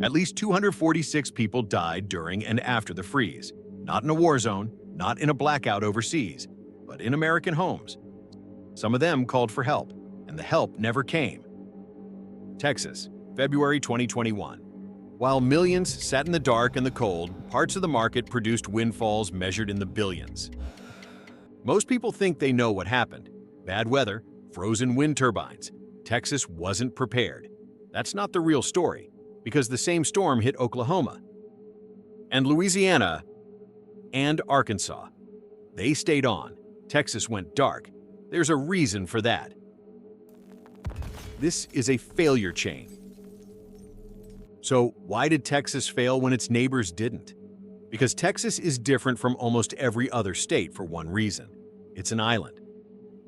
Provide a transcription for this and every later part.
At least 246 people died during and after the freeze. Not in a war zone, not in a blackout overseas, but in American homes. Some of them called for help, and the help never came. Texas, February 2021. While millions sat in the dark and the cold, parts of the market produced windfalls measured in the billions. Most people think they know what happened. Bad weather, frozen wind turbines. Texas wasn't prepared. That's not the real story, because the same storm hit Oklahoma and Louisiana and Arkansas. They stayed on. Texas went dark. There's a reason for that. This is a failure chain. So why did Texas fail when its neighbors didn't? Because Texas is different from almost every other state for one reason. It's an island.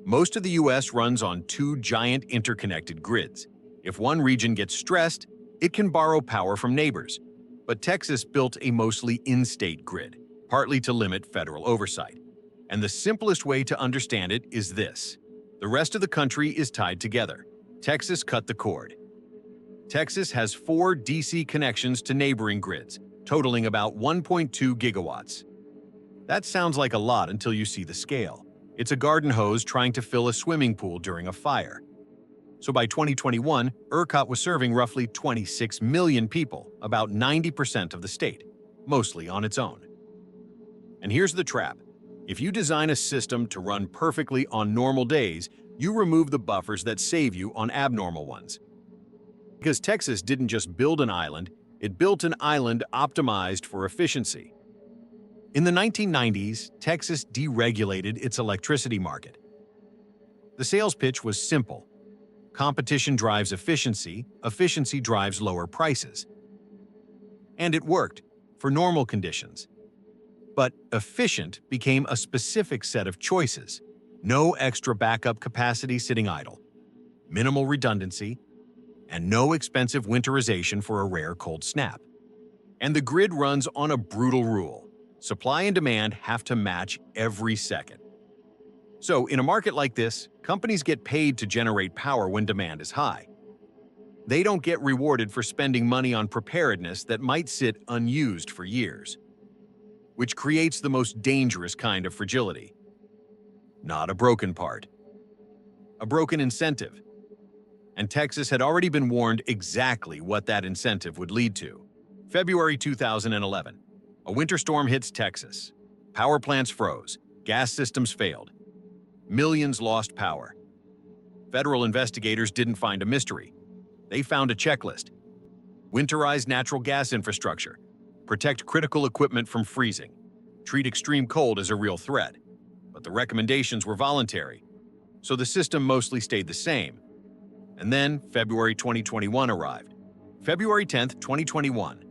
Most of the U.S. runs on two giant interconnected grids. If one region gets stressed, it can borrow power from neighbors. But Texas built a mostly in-state grid, partly to limit federal oversight. And the simplest way to understand it is this. The rest of the country is tied together. Texas cut the cord. Texas has 4 DC connections to neighboring grids, totaling about 1.2 gigawatts. That sounds like a lot until you see the scale. It's a garden hose trying to fill a swimming pool during a fire. So by 2021, ERCOT was serving roughly 26 million people, about 90% of the state, mostly on its own. And here's the trap. If you design a system to run perfectly on normal days, you remove the buffers that save you on abnormal ones. Because Texas didn't just build an island, it built an island optimized for efficiency. In the 1990s, Texas deregulated its electricity market. The sales pitch was simple. Competition drives efficiency, efficiency drives lower prices. And it worked, for normal conditions. But efficient became a specific set of choices. No extra backup capacity sitting idle, minimal redundancy, and no expensive winterization for a rare cold snap. And the grid runs on a brutal rule. Supply and demand have to match every second. So in a market like this, companies get paid to generate power when demand is high. They don't get rewarded for spending money on preparedness that might sit unused for years, which creates the most dangerous kind of fragility. Not a broken part, a broken incentive. And Texas had already been warned exactly what that incentive would lead to. February 2011. A winter storm hits Texas. Power plants froze. Gas systems failed. Millions lost power. Federal investigators didn't find a mystery. They found a checklist. Winterize natural gas infrastructure. Protect critical equipment from freezing. Treat extreme cold as a real threat. But the recommendations were voluntary, so the system mostly stayed the same. And then February 2021 arrived. February 10th, 2021.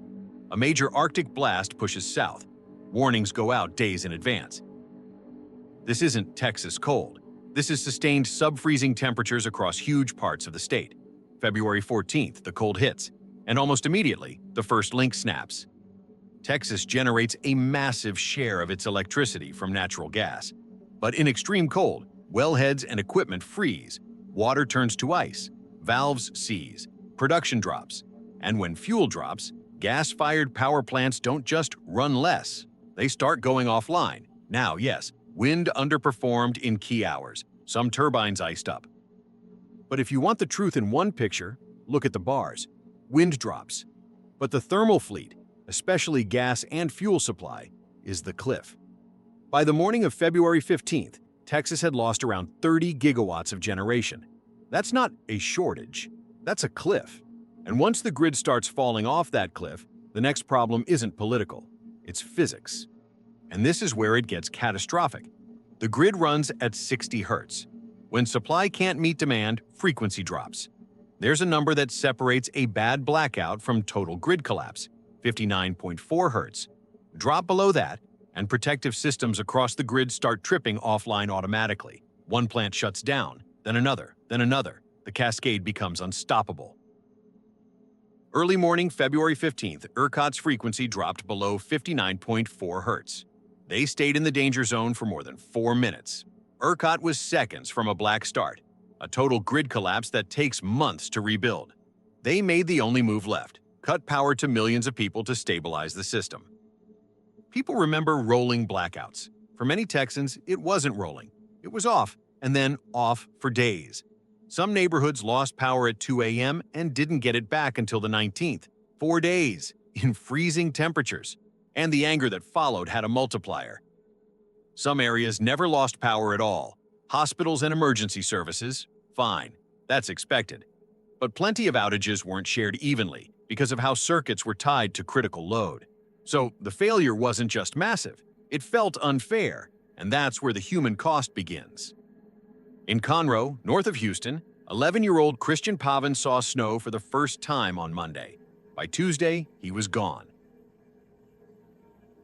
A major Arctic blast pushes south. Warnings go out days in advance. This isn't Texas cold. This is sustained sub-freezing temperatures across huge parts of the state. February 14th, the cold hits, and almost immediately, the first link snaps. Texas generates a massive share of its electricity from natural gas. But in extreme cold, wellheads and equipment freeze, water turns to ice, valves seize, production drops, and when fuel drops, gas-fired power plants don't just run less, they start going offline. Now, yes, wind underperformed in key hours, some turbines iced up. But if you want the truth in one picture, look at the bars. Wind drops. But the thermal fleet, especially gas and fuel supply, is the cliff. By the morning of February 15th, Texas had lost around 30 gigawatts of generation. That's not a shortage, that's a cliff. And once the grid starts falling off that cliff, the next problem isn't political, it's physics. And this is where it gets catastrophic. The grid runs at 60 hertz. When supply can't meet demand, frequency drops. There's a number that separates a bad blackout from total grid collapse, 59.4 hertz. Drop below that, and protective systems across the grid start tripping offline automatically. One plant shuts down, then another, then another. The cascade becomes unstoppable. Early morning, February 15th, ERCOT's frequency dropped below 59.4 hertz. They stayed in the danger zone for more than 4 minutes. ERCOT was seconds from a black start, a total grid collapse that takes months to rebuild. They made the only move left, cut power to millions of people to stabilize the system. People remember rolling blackouts. For many Texans, it wasn't rolling. It was off, and then off for days. Some neighborhoods lost power at 2 a.m. and didn't get it back until the 19th. 4 days, in freezing temperatures. And the anger that followed had a multiplier. Some areas never lost power at all. Hospitals and emergency services, fine. That's expected. But plenty of outages weren't shared evenly because of how circuits were tied to critical load. So the failure wasn't just massive. It felt unfair, and that's where the human cost begins. In Conroe, north of Houston, 11-year-old Christian Pavin saw snow for the first time on Monday. By Tuesday, he was gone.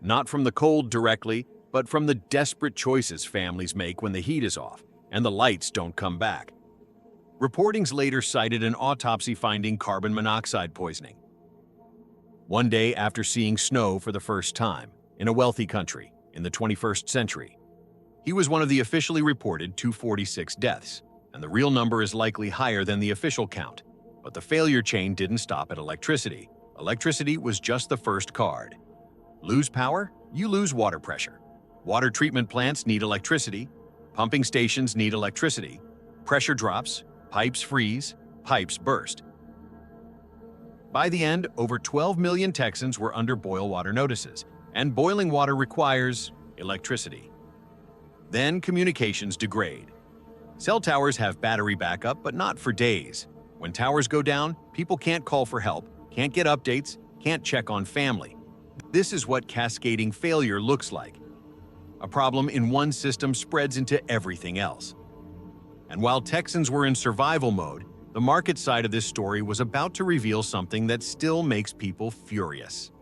Not from the cold directly, but from the desperate choices families make when the heat is off and the lights don't come back. Reportings later cited an autopsy finding carbon monoxide poisoning. One day after seeing snow for the first time, in a wealthy country, in the 21st century, he was one of the officially reported 246 deaths, and the real number is likely higher than the official count. But the failure chain didn't stop at electricity. Electricity was just the first card. Lose power? You lose water pressure. Water treatment plants need electricity. Pumping stations need electricity. Pressure drops. Pipes freeze. Pipes burst. By the end, over 12 million Texans were under boil water notices, and boiling water requires electricity. Then communications degrade. Cell towers have battery backup, but not for days. When towers go down, people can't call for help, can't get updates, can't check on family. This is what cascading failure looks like. A problem in one system spreads into everything else. And while Texans were in survival mode, the market side of this story was about to reveal something that still makes people furious.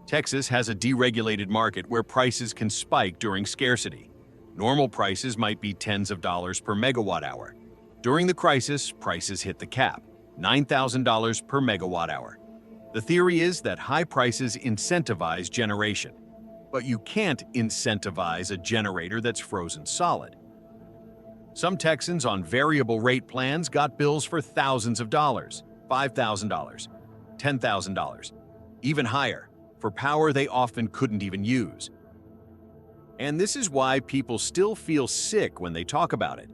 Texas has a deregulated market where prices can spike during scarcity. Normal prices might be tens of dollars per megawatt hour. During the crisis, prices hit the cap, $9,000 per megawatt hour. The theory is that high prices incentivize generation, but you can't incentivize a generator that's frozen solid. Some Texans on variable rate plans got bills for thousands of dollars, $5,000, $10,000, even higher, for power they often couldn't even use. And this is why people still feel sick when they talk about it.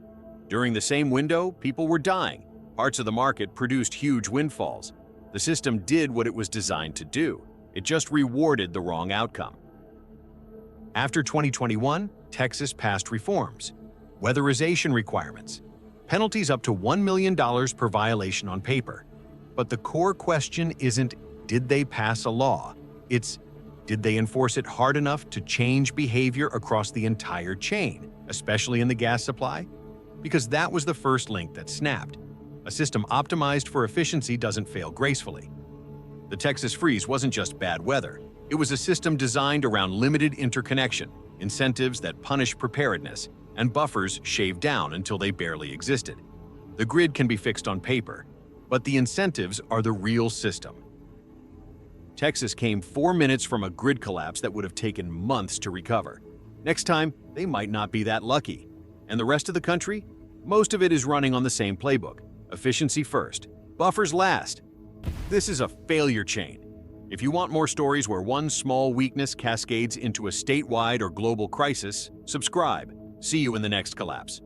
During the same window, people were dying. Parts of the market produced huge windfalls. The system did what it was designed to do. It just rewarded the wrong outcome. After 2021, Texas passed reforms. Weatherization requirements. Penalties up to $1 million per violation on paper. But the core question isn't, did they pass a law? It's, did they enforce it hard enough to change behavior across the entire chain, especially in the gas supply? Because that was the first link that snapped. A system optimized for efficiency doesn't fail gracefully. The Texas freeze wasn't just bad weather. It was a system designed around limited interconnection, incentives that punish preparedness, and buffers shaved down until they barely existed. The grid can be fixed on paper, but the incentives are the real system. Texas came 4 minutes from a grid collapse that would have taken months to recover. Next time, they might not be that lucky. And the rest of the country? Most of it is running on the same playbook. Efficiency first, buffers last. This is a failure chain. If you want more stories where one small weakness cascades into a statewide or global crisis, subscribe. See you in the next collapse.